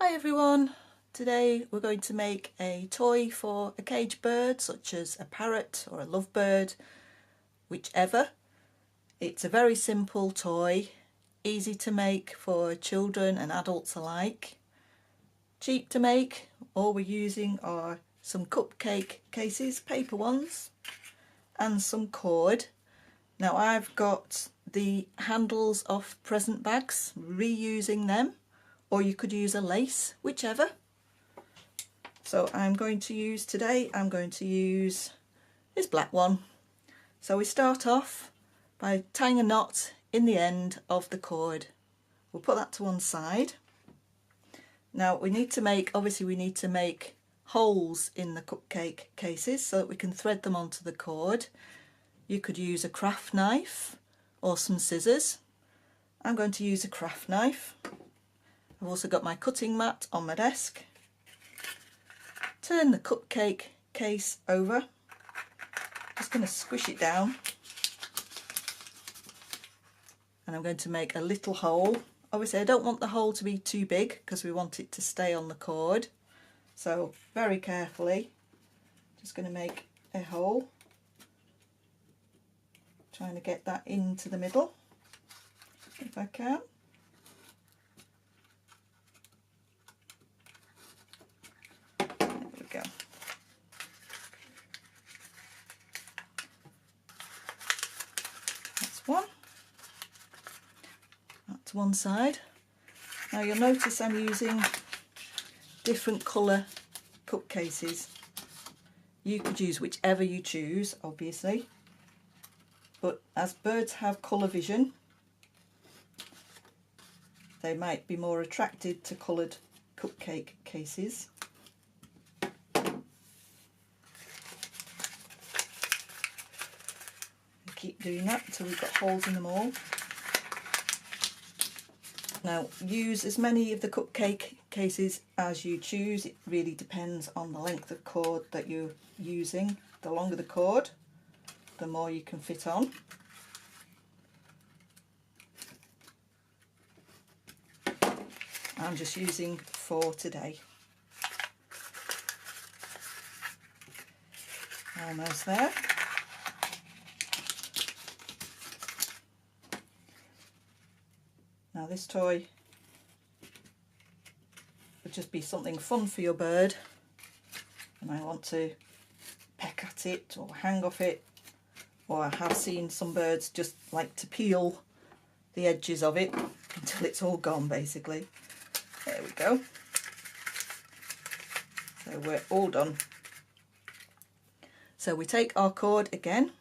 Hi everyone! Today we're going to make a toy for a cage bird such as a parrot or a lovebird, whichever. It's a very simple toy, easy to make for children and adults alike, cheap to make. All we're using are some cupcake cases, paper ones, and some cord. Now I've got the handles off present bags, reusing them, or you could use a lace, whichever. So I'm going to use this black one. So we start off by tying a knot in the end of the cord. We'll put that to one side. Now we need to make holes in the cupcake cases so that we can thread them onto the cord. You could use a craft knife or some scissors. I'm going to use a craft knife. I've also got my cutting mat on my desk. Turn the cupcake case over. Just going to squish it down. And I'm going to make a little hole. Obviously I don't want the hole to be too big because we want it to stay on the cord. So very carefully, just going to make a hole. Trying to get that into the middle, if I can. There we go. That's one. That's one side. Now you'll notice I'm using different colour cup cases. You could use whichever you choose, obviously. But as birds have colour vision, they might be more attracted to coloured cupcake cases. We keep doing that until we've got holes in them all. Now use as many of the cupcake cases as you choose. It really depends on the length of cord that you're using. The longer the cord, the more you can fit on. I'm just using 4 today. Almost there. Now this toy would just be something fun for your bird, and I want to peck at it or hang off it. Or I have seen some birds just like to peel the edges of it until it's all gone, basically. There we go. So we're all done. So we take our cord again.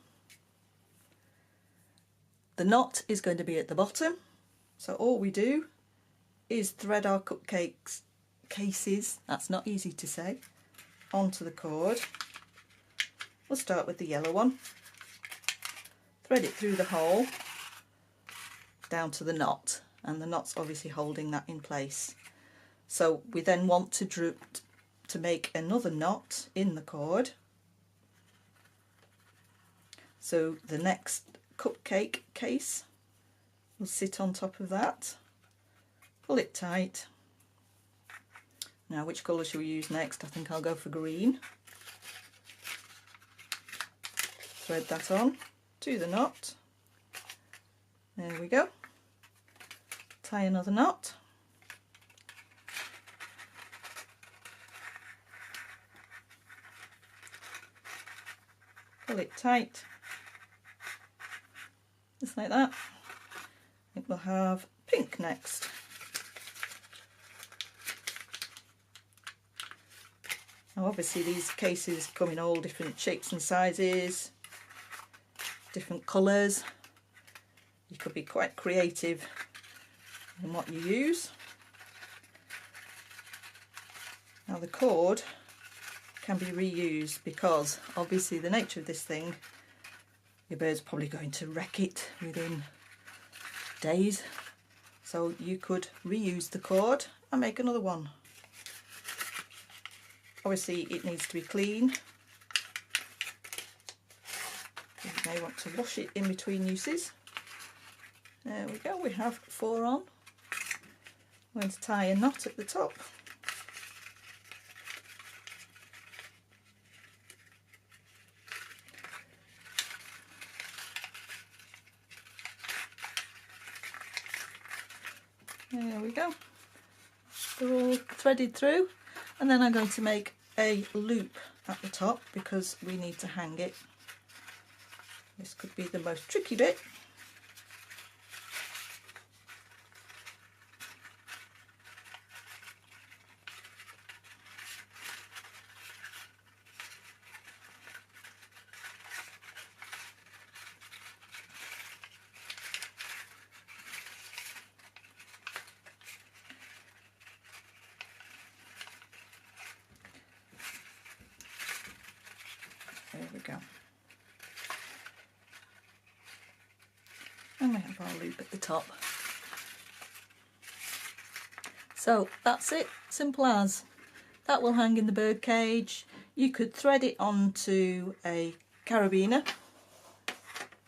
The knot is going to be at the bottom. So all we do is thread our cupcakes cases, that's not easy to say, onto the cord. We'll start with the yellow one. Thread it through the hole down to the knot, and the knot's obviously holding that in place. So we then want to make another knot in the cord. So the next cupcake case will sit on top of that. Pull it tight. Now which colour shall we use next? I think I'll go for green. Thread that on to the knot. There we go. Tie another knot. Pull it tight. Just like that. I think we'll have pink next. Now obviously these cases come in all different shapes and sizes, different colours. You could be quite creative in what you use. Now the cord can be reused because obviously the nature of this thing, your bird's probably going to wreck it within days. So you could reuse the cord and make another one. Obviously it needs to be clean. You may want to wash it in between uses. There we go, we have 4 on. I'm going to tie a knot at the top. There we go. They're all threaded through, and then I'm going to make a loop at the top because we need to hang it. This could be the most tricky bit. There we go. And we have our loop at the top. So that's it, simple as. That will hang in the bird cage. You could thread it onto a carabiner,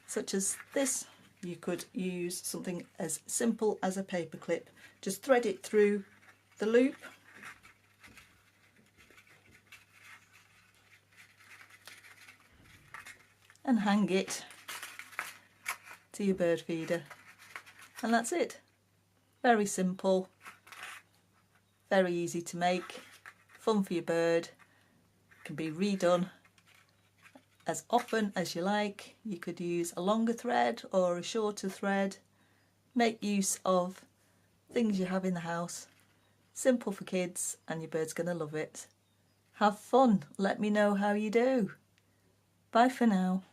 such as this. You could use something as simple as a paper clip. Just thread it through the loop. And hang it to your bird feeder. And that's it. Very simple, very easy to make, fun for your bird. Can be redone as often as you like. You could use a longer thread or a shorter thread. Make use of things you have in the house. Simple for kids, and your bird's going to love it. Have fun. Let me know how you do. Bye for now.